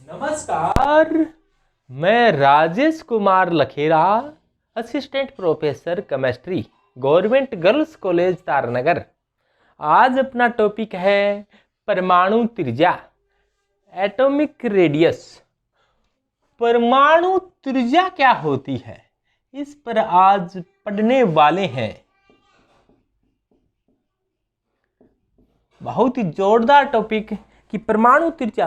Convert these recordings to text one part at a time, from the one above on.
नमस्कार, मैं Rajesh Kumar Lakhera, assistant professor chemistry, government girls college Taranagar. आज अपना टॉपिक है परमाणु त्रिज्या, एटॉमिक रेडियस। परमाणु त्रिज्या क्या होती है, इस पर आज पढ़ने वाले हैं। बहुत ही जोरदार टॉपिक कि परमाणु त्रिज्या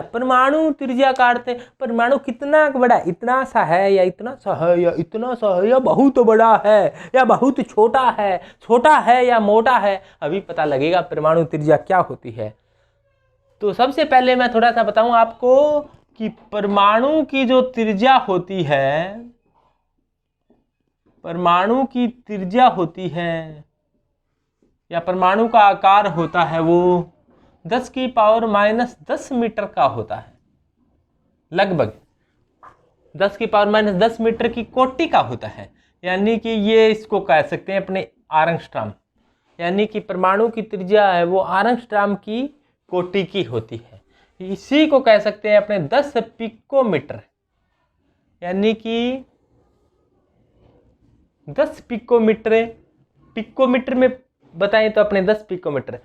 का अर्थ है परमाणु कितना बड़ा, इतना सा है या इतना सा है या इतना सा है या बहुत बड़ा है या बहुत छोटा है या मोटा है। अभी पता लगेगा परमाणु त्रिज्या क्या होती है। तो सबसे पहले मैं थोड़ा सा बताऊं आपको कि परमाणु की जो त्रिज्या होती है, परमाणु की त्रिज्या होती है या परमाणु का आकार होता है वो 10⁻⁻10 मीटर का होता है। लगभग 10⁻⁻10 मीटर की कोटि का होता है। यानी कि ये इसको कह सकते हैं अपने एंगस्ट्रॉम, यानी कि परमाणु की त्रिज्या है वो एंगस्ट्रॉम की कोटि की होती है। इसी को कह सकते हैं अपने 10 पिकोमीटर, यानी कि 10 पिकोमीटर। पिकोमीटर में बताएं तो अपने 10 पिकोमीटर।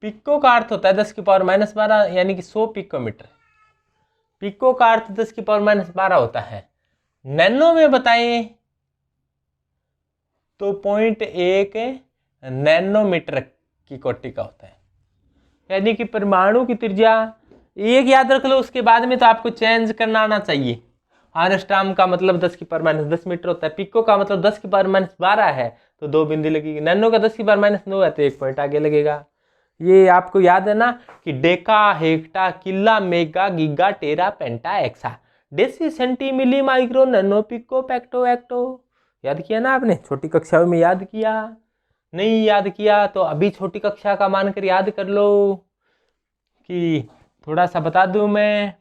पिको का अर्थ होता है 10⁻⁻12 यानी कि 100 पिकोमीटर। पिको का अर्थ 10⁻⁻12 होता है। नैनो में बताएं तो 0.1 नैनोमीटर की कोटि का होता है। यानी कि परमाणु की त्रिज्या एक याद रख लो, उसके बाद में तो आपको चेंज करना आना चाहिए। एंगस्ट्रॉम का मतलब 10⁻10 मीटर होता है। पिको का मतलब 10⁻12 है तो 2 बिंदी लगेगी। नैनो का 10⁻9 है तो 1 पॉइंट आगे लगेगा। ये आपको याद है ना कि डेका, हेक्टा, किला, मेगा, गीगा, टेरा, पेंटा, AXA, deci, centi, milli, micro, nano, pico, पेक्टो, ecto. याद किया ना आपने? छोटी कक्षाओं में याद किया? नहीं याद किया तो अभी छोटी कक्षा का मानकर याद कर लो। कि थोड़ा सा बता दूं मैं,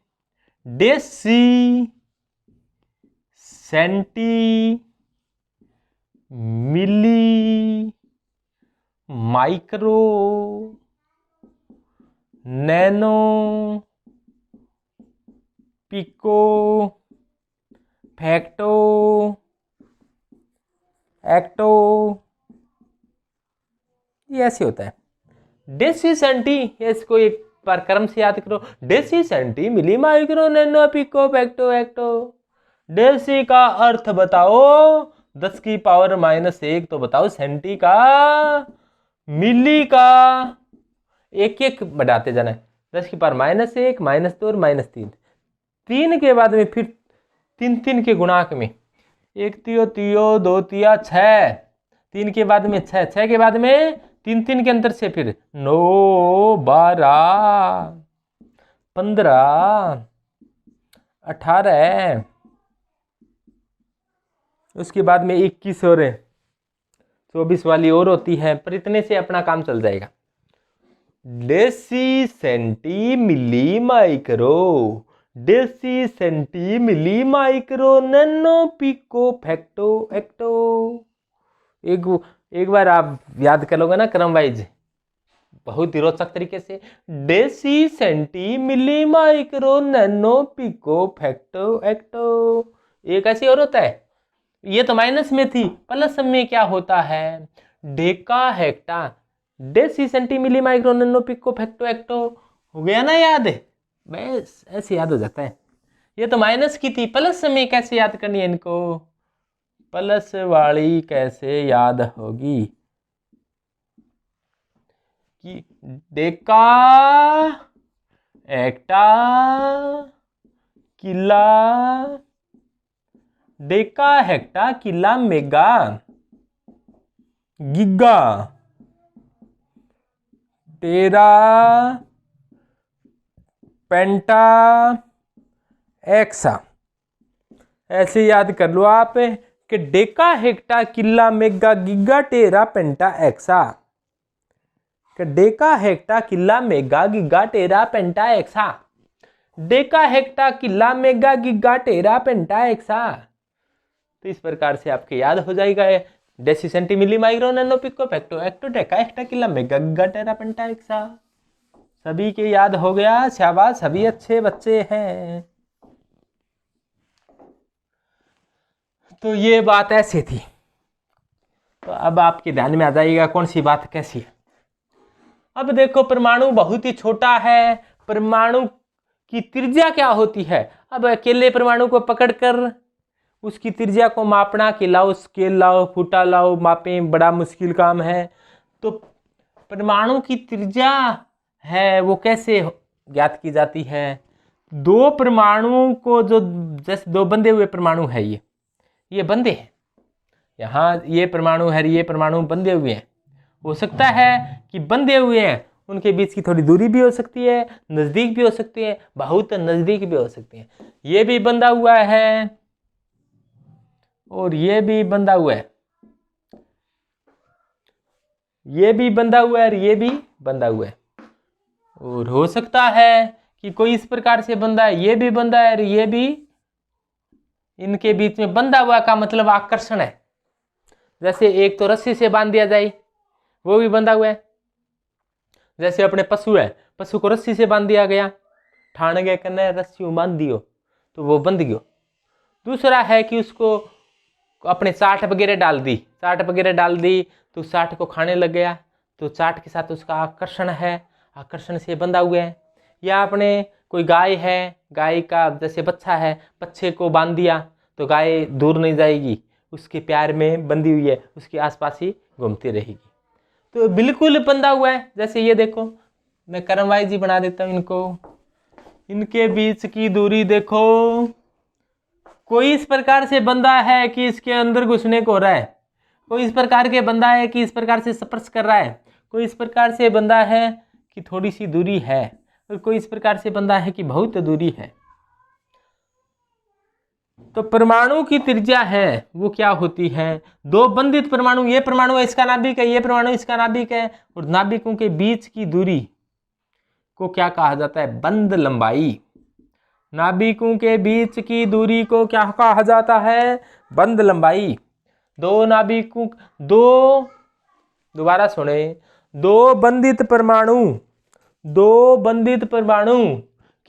deci, centi, milli, micro, nano, pico, femto, atto, ये ऐसे होता है। डेसी सेंटी, इसको एक बार क्रम से याद करो। Deci, centi, milli, micro, nano, pico, femto, atto. Deci का अर्थ बताओ 10⁻⁻1 तो बताओ सेंटी का, मिली का, एक एक बढ़ाते जाना है। 10⁻⁻1, -2 और -3। 3 के बाद में फिर 3 के गुणांक में 1 तियो तियो 2 तिया 6। 3 के बाद में 6, 6 के बाद में 3 के अंतर से फिर 9, 12, 15, 18, उसके बाद में 21 और 24 वाली और होती है, पर इतने से अपना काम चल जाएगा। Deci, centi, milli, micro, deci, centi, milli, micro, nano, pico, femto, atto. एक बार आप याद कर लोगे ना क्रम वाइज, बहुत ही रोचक तरीके से। Deci, centi, milli, micro, nano, pico, femto, atto. एक ऐसी और होता है, ये तो माइनस में थी, प्लस में क्या होता है? Deka, hecto, deci, centi, milli, micro, nano, pico, femto, atto. हो गया ना याद? बस ऐसे याद हो जाता है। ये तो माइनस की थी, प्लस में कैसे याद करनी है इनको? प्लस वाली कैसे याद होगी? कि डेका, एक्टा, किला, डेका, हेक्टा, किला, मेगा, गीगा, टेरा, पेंटा, एक्सा। ऐसे याद कर लो आप कि डेका, हेक्टा, किला, मेगा, गीगा, टेरा, पेंटा, एक्सा। कि डेका, हेक्टा, किला, मेगा, गीगा, टेरा, पेंटा, एक्सा। डेका, हेक्टा, किला, मेगा, गीगा, टेरा, पेंटा, एक्सा। तो इस प्रकार से आपके याद हो जाएगा 10 सेंटीमिली माइक्रो नैनो पिको पेक्टो एक्टो टेका एक्टा किला मेगा टेरा पेंटा एक्सा। सभी के याद हो गया, शाबाश, सभी अच्छे बच्चे हैं। तो ये बात ऐसे थी। तो अब आपके ध्यान में आ जाएगा कौन सी बात कैसी है। अब देखो, परमाणु बहुत ही छोटा है, परमाणु की त्रिज्या क्या होती है। अब अकेले परमाणु को पकड़कर उसकी त्रिज्या को मापना, कि लाओ स्केल लाओ, फुटा लाओ, मापें, बड़ा मुश्किल काम है। तो परमाणु की त्रिज्या है वो कैसे ज्ञात की जाती है। दो परमाणु को, जो जैसे दो बंधे हुए परमाणु है, ये बंधे हैं, यहाँ ये परमाणु है, ये परमाणु बंधे हुए हैं। हो सकता है कि बंधे हुए हैं, उनके बीच की थोड़ी दूरी भी हो सकती है, नज़दीक भी हो सकती है, बहुत नज़दीक भी हो सकती है। ये भी बंधा हुआ है और ये भी बंधा हुआ है, ये भी बंधा हुआ है और ये भी बंधा हुआ है। और हो सकता है कि कोई इस प्रकार से बंधा है, ये भी बंधा है और ये भी, इनके बीच में बंधा हुआ का मतलब आकर्षण है। जैसे एक तो रस्सी से बांध दिया जाए, वो भी बंधा हुआ है। जैसे अपने पशु है, पशु को रस्सी से बांध दिया गया, ठाण गए कन्ने रस्सी बांध दियो तो वो बंध गयो। दूसरा है कि उसको अपने चाट वगैरह डाल दी, चाट वगैरह डाल दी तो चाट को खाने लग गया, तो चाट के साथ उसका आकर्षण है, आकर्षण से बंधा हुआ है। या अपने कोई गाय है, गाय का जैसे बच्चा है, बच्चे को बांध दिया तो गाय दूर नहीं जाएगी, उसके प्यार में बंधी हुई है, उसके आसपास ही घूमती रहेगी। तो बिल्कुल बंधा हुआ है। जैसे ये देखो, मैं करमवाई जी बना देता हूँ इनको, इनके बीच की दूरी देखो, कोई इस प्रकार से बंधा है कि इसके अंदर घुसने को हो रहा है, कोई इस प्रकार के बंधा है कि इस प्रकार से स्पर्श कर रहा है, कोई इस प्रकार से बंधा है कि थोड़ी सी दूरी है, और कोई इस प्रकार से बंधा है कि बहुत दूरी है। तो परमाणु की त्रिज्या है वो क्या होती है। दो बंधित परमाणु, ये परमाणु इसका नाभिक है, ये परमाणु इसका नाभिक है, और नाभिकों के बीच की दूरी को क्या कहा जाता है, बंध लंबाई। नाभिकों के बीच की दूरी को क्या कहा जाता है, बंध लंबाई। दो नाभिकों, दोबारा सुने, दो बंधित परमाणु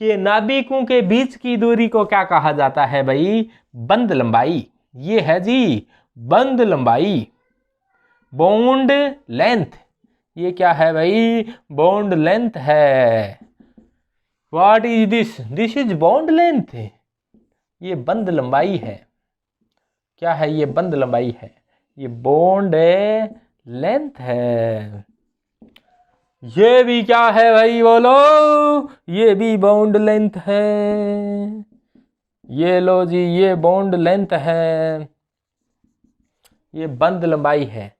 के नाभिकों के बीच की दूरी को क्या कहा जाता है भाई, बंध लंबाई। ये है जी बंध लंबाई, बॉन्ड लेंथ। ये क्या है भाई, बॉन्ड लेंथ है। What is this, this is bond length. ये बंध लंबाई है। क्या है, ये बंध लंबाई है, ये बॉन्ड लेंथ है। ये भी क्या है भाई बोलो, ये भी बॉन्ड लेंथ है। ये लो जी, ये बॉन्ड लेंथ है, ये बंध लंबाई है।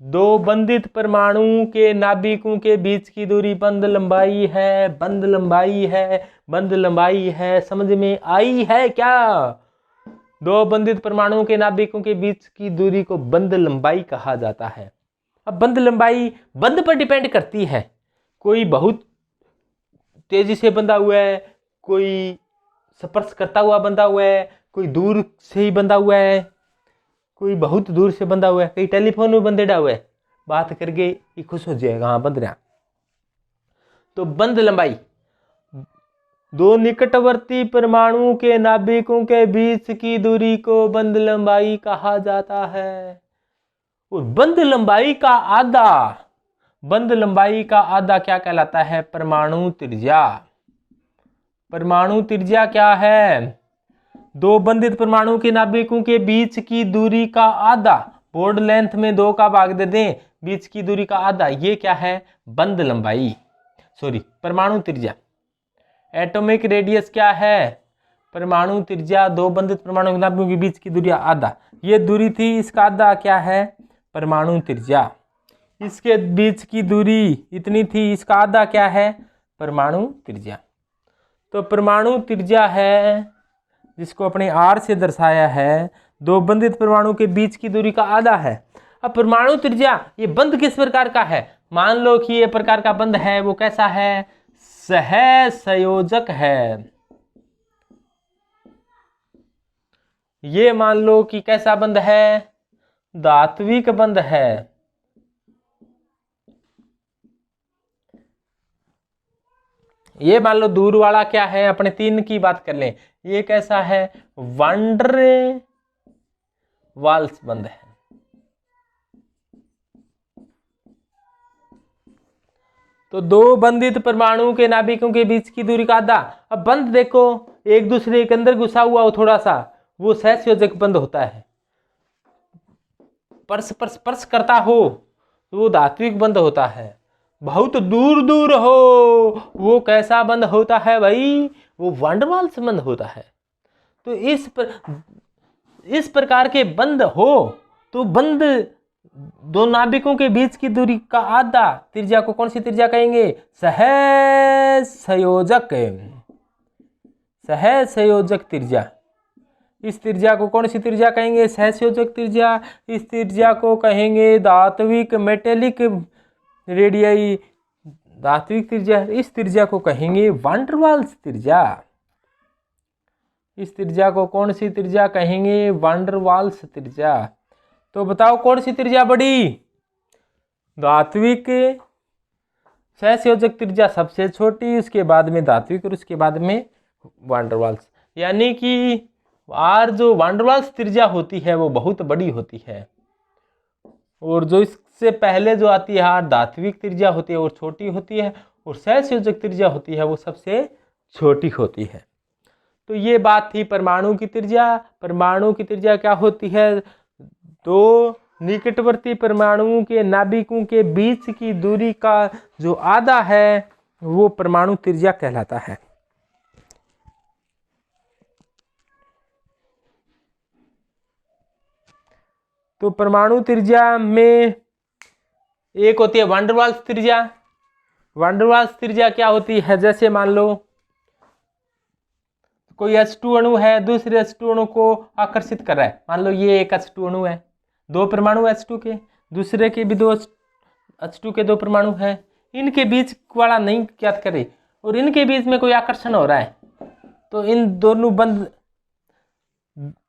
दो बंधित परमाणु के नाभिकों के बीच की दूरी बंध लंबाई है, बंध लंबाई है, बंध लंबाई है। समझ में आई है क्या। दो बंधित परमाणुओं के नाभिकों के बीच की दूरी को बंध लंबाई कहा जाता है। अब बंध लंबाई बंध पर डिपेंड करती है, कोई बहुत तेजी से बंधा हुआ है, कोई स्पर्श करता हुआ बंधा हुआ है, कोई दूर से ही बंधा हुआ है, कोई बहुत दूर से बंधा हुआ है, कई टेलीफोन में बंधेड़ा हुआ है, बात करके ये खुश हो जाएगा, हाँ बंध रहा। तो बंध लंबाई, दो निकटवर्ती परमाणु के नाभिकों के बीच की दूरी को बंध लंबाई कहा जाता है। और बंध लंबाई का आधा, बंध लंबाई का आधा क्या कहलाता है, परमाणु त्रिज्या। परमाणु त्रिज्या क्या है, दो बंधित परमाणु के नाभिकों के बीच की दूरी का आधा, बॉन्ड लेंथ में 2 का भाग दे दें, बीच की दूरी का आधा, ये क्या है, बंध लंबाई, सॉरी परमाणु त्रिज्या। एटॉमिक रेडियस क्या है, परमाणु त्रिज्या, दो बंधित परमाणु के नाभिकों के बीच की दूरी आधा, ये दूरी थी, इसका आधा क्या है, परमाणु त्रिज्या। इसके बीच की दूरी इतनी थी, इसका आधा क्या है, परमाणु त्रिज्या। तो परमाणु त्रिज्या है जिसको अपने R से दर्शाया है, दो बंधित परमाणु के बीच की दूरी का आधा है। अब परमाणु त्रिज्या, ये बंध किस प्रकार का है, मान लो कि ये प्रकार का बंध है, वो कैसा है, सहसंयोजक है। ये मान लो कि कैसा बंध है, धात्विक बंध है। ये मान लो दूर वाला क्या है, अपने 3 की बात कर लें, ये कैसा है, वंडर वाल्स बंध है। तो 2 बंधित परमाणु के नाभिकों के बीच की दूरी का आधा। अब बंध देखो, एक दूसरे के अंदर घुसा हुआ हो थोड़ा सा, वो सहसंयोजक बंध होता है। स्पर्श करता हो तो वो धात्विक बंध होता है। बहुत दूर दूर हो वो कैसा बंध होता है भाई, वो वंडर वाल्स बंध होता है। तो इस प्रकार के बंध हो तो बंध 2 नाभिकों के बीच की दूरी का आधा त्रिज्या को कौन सी त्रिज्या कहेंगे, सहसंयोजक त्रिज्या। इस त्रिज्या को कौन सी त्रिज्या कहेंगे, सहसंयोजक त्रिज्या। इस त्रिज्या को कहेंगे धात्विक मेटेलिक रेडियाई, धात्विक त्रिज्या। इस त्रिज्या को कहेंगे वंडर वाल्स त्रिज्या। इस त्रिज्या को कौन सी त्रिज्या कहेंगे, वंडर वाल्स त्रिज्या। तो बताओ कौन सी त्रिज्या बड़ी, धात्विक सहसंयोजक त्रिज्या सबसे छोटी, उसके बाद में धात्विक और उसके बाद में वंडर वाल्स। यानी कि आर जो वंडर वाल्स त्रिज्या होती है वो बहुत बड़ी होती है, और जो इससे पहले जो आती है आर धात्विक त्रिज्या होती है वो छोटी होती है, और सहसंयोजक त्रिज्या होती है वो सबसे छोटी होती है। तो ये बात थी परमाणु की त्रिज्या। परमाणु की त्रिज्या क्या होती है, 2 निकटवर्ती परमाणुओं के नाभिकों के बीच की दूरी का जो आधा है वो परमाणु त्रिज्या कहलाता है। तो परमाणु त्रिज्या में एक होती है वंडर वाल्स त्रिज्या। वंडर वाल्स त्रिज्या क्या होती है, जैसे मान लो कोई H2 अणु है, दूसरे H2 अणु को आकर्षित कर रहा है। मान लो ये एक H2 अणु है, 2 परमाणु H2 के, दूसरे के भी 2 H2 के 2 परमाणु हैं, इनके बीच वाला नहीं ज्ञात करे और इनके बीच में कोई आकर्षण हो रहा है, तो इन दोनों बंध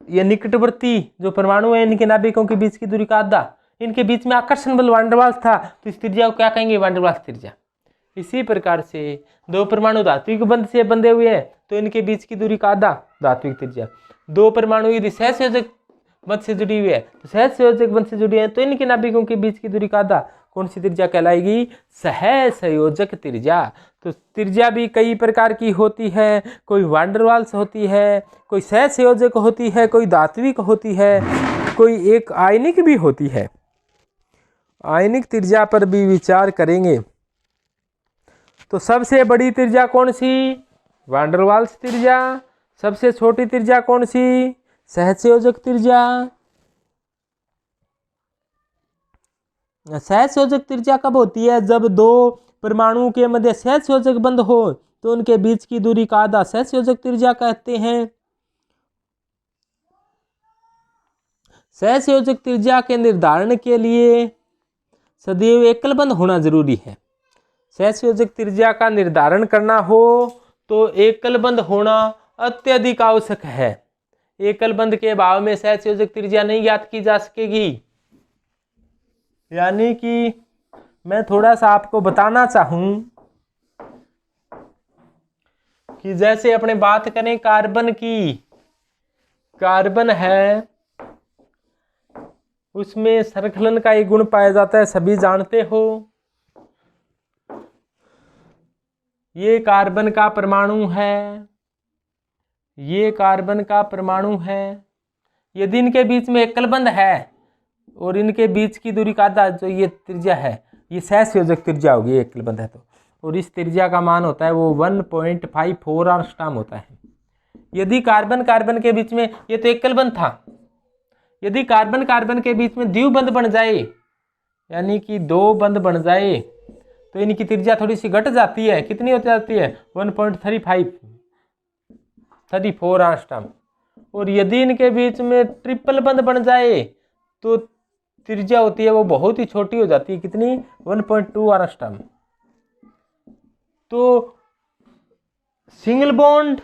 ये निकटवर्ती जो परमाणु है इनके नाभिकों के बीच की दूरी का आधा, इनके बीच में आकर्षण बल वंडर वाल्स था, तो इस त्रिज्या को क्या कहेंगे, वंडर वाल्स त्रिज्या। इसी प्रकार से 2 परमाणु धात्विक बंध से बंधे हुए हैं तो इनके बीच की दूरी का आधा धात्विक त्रिज्या। 2 परमाणु यदि सहसंयोजक बंध से जुड़ी हुई है तो सहसंयोजक बंध से जुड़ी है तो इनके नाभिकों के बीच की दूरी का आधा कौन सी त्रिज्या कहलाएगी, सहसंयोजक त्रिज्या। तो त्रिज्या भी कई प्रकार की होती है, कोई वंडर वाल्स होती है, कोई सहसंयोजक होती है, कोई धात्विक होती है, कोई एक आयनिक भी होती है। आयनिक त्रिज्या पर भी विचार करेंगे। तो सबसे बड़ी त्रिज्या कौन सी, वंडर वाल्स त्रिज्या। सबसे छोटी त्रिज्या कौन सी, सहसंयोजक त्रिज्या। सहसंयोजक त्रिज्या कब होती है, जब 2 परमाणुओं के मध्य सहसंयोजक बंध हो तो उनके बीच की दूरी का आधा सहसंयोजक त्रिज्या कहते हैं। सहसंयोजक त्रिज्या के निर्धारण के लिए सदैव एकल बंध होना जरूरी है। सहसंयोजक त्रिज्या का निर्धारण करना हो तो एकल बंध होना अत्यधिक आवश्यक है। एकल बंध के अभाव में सहसंयोजक त्रिज्या नहीं ज्ञात की जा सकेगी। यानी कि मैं थोड़ा सा आपको बताना चाहूं कि जैसे अपने बात करें कार्बन की, कार्बन है उसमें सरखलन का एक गुण पाया जाता है, सभी जानते हो। ये कार्बन का परमाणु है, ये कार्बन का परमाणु है। यदि इनके बीच में एकल बंध है और इनके बीच की दूरी का आधा जो ये त्रिज्या है ये सहसंयोजक त्रिज्या होगी, एकल बंध है तो, और इस त्रिज्या का मान होता है वो 1.54 एंगस्ट्रॉम होता है। यदि कार्बन कार्बन के बीच में, ये तो एकल बंध था, यदि कार्बन कार्बन के बीच में द्विबंध बन जाए यानी कि 2 बंध बन जाए तो इनकी त्रिज्या थोड़ी सी घट जाती है। कितनी हो जाती है, 1.34 एंगस्ट्रॉम। और यदि इनके बीच में ट्रिपल बंध बन जाए तो त्रिज्या होती है वो बहुत ही छोटी हो जाती है, कितनी, 1.2 एंगस्ट्रॉम। तो सिंगल बॉन्ड,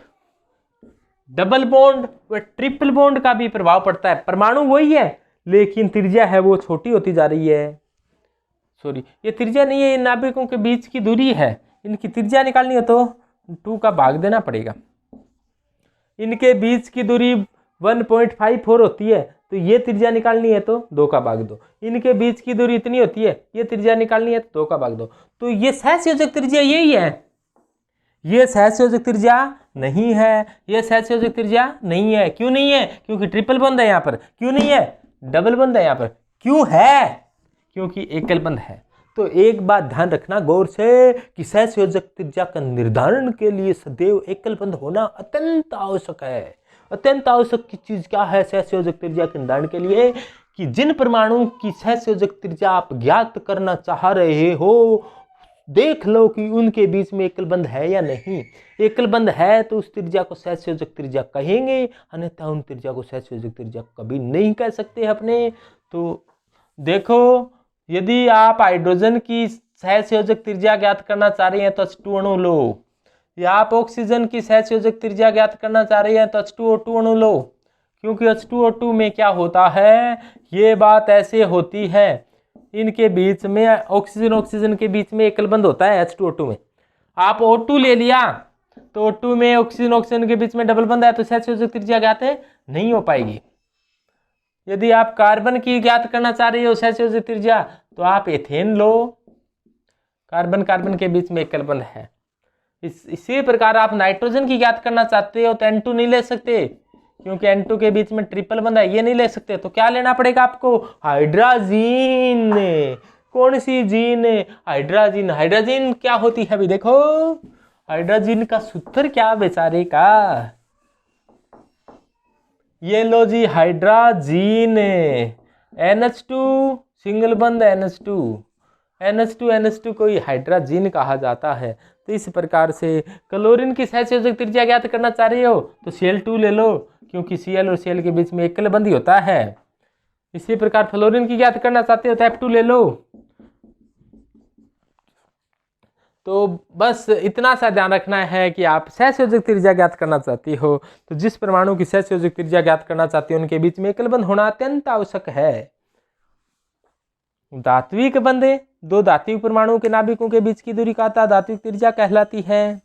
डबल बॉन्ड व ट्रिपल बॉन्ड का भी प्रभाव पड़ता है। परमाणु वही है लेकिन त्रिज्या है वो छोटी होती जा रही है। सॉरी, ये त्रिज्या नहीं है, ये नाभिकों के बीच की दूरी है। इनकी त्रिज्या निकालनी हो तो 2 का भाग देना पड़ेगा। इनके बीच की दूरी 1.54 होती है, तो ये त्रिज्या निकालनी है तो 2 का भाग दो। इनके बीच की दूरी इतनी होती है, ये त्रिज्या निकालनी है तो 2 का भाग दो। तो ये सहसंयोजक त्रिज्या यही है। ये सहसंयोजक त्रिज्या नहीं है, ये सहसंयोजक त्रिज्या नहीं है। क्यों नहीं है? क्योंकि ट्रिपल बंध है यहाँ पर। क्यों नहीं है? डबल बंध है यहाँ पर। क्यों है? क्योंकि एकल बंध है। तो एक बात ध्यान रखना गौर से कि सहसंयोजक त्रिज्या का निर्धारण के लिए सदैव एकल बंध होना अत्यंत आवश्यक है। अत्यंत आवश्यक की चीज क्या है सहसंयोजक त्रिज्या के निर्धारण के लिए? कि जिन परमाणु की सहसंयोजक त्रिज्या आप ज्ञात करना चाह रहे हो, देख लो कि उनके बीच में एकल बंध है या नहीं। एकल बंध है तो उस त्रिज्या को सहसंयोजक त्रिज्या कहेंगे, अन्यथा उन त्रिज्या को सहसंयोजक त्रिज्या कभी नहीं कह सकते अपने। तो देखो, यदि आप हाइड्रोजन की सहसंयोजक त्रिज्या ज्ञात करना चाह रहे हैं तो H2 अणु लो, या आप ऑक्सीजन की सहसंयोजक त्रिज्या ज्ञात करना चाह रहे हैं तो H2O2 अणु लो। क्योंकि H2O2 में क्या होता है, ये बात ऐसे होती है, इनके बीच में ऑक्सीजन के बीच में एकल बंध होता है H2O2 में। आप O2 ले लिया तो O2 में ऑक्सीजन के बीच में डबल बंध है, तो सहसंयोजक त्रिज्या ज्ञात नहीं हो पाएगी। यदि आप कार्बन की ज्ञात करना चाह रहे हो सहसंयोजक त्रिज्या, तो आप एथेन लो, कार्बन के बीच में एकल बंध है। इसी प्रकार आप नाइट्रोजन की ज्ञात करना चाहते हो तो N2 नहीं ले सकते, क्योंकि N2 के बीच में ट्रिपल बंध है, ये नहीं ले सकते। तो क्या लेना पड़ेगा आपको? हाइड्राजीन। कौन सी जीन? हाइड्राजीन। हाइड्राजीन क्या होती है भाई? देखो, हाइड्राजीन का सूत्र क्या बेचारे का, ये लो जी, हाइड्राजीन। NH2 सिंगल बंध NH2, NH2 को ही हाइड्राजीन कहा जाता है। तो इस प्रकार से क्लोरीन की सहसंयोजक त्रिज्या ज्ञात करना चाह रहे हो तो Cl2 ले लो, क्योंकि Cl और Cl के बीच में एकल बंध ही होता है। इसी प्रकार फ्लोरीन की ज्ञात करना चाहते हो तो F2 ले लो। तो बस इतना सा ध्यान रखना है कि आप सहसंयोजक त्रिज्या ज्ञात करना चाहती हो तो जिस परमाणु की सहसंयोजक त्रिज्या ज्ञात करना चाहती हो उनके बीच में एकल बंध होना अत्यंत आवश्यक है। धात्विक बंधे, 2 धात्विक परमाणुओं के नाभिकों के बीच की दूरी का धात्विक त्रिज्या कहलाती है।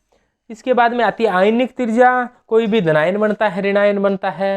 इसके बाद में आती है आयनिक त्रिज्या। कोई भी धनायन बनता है, ऋणायन बनता है।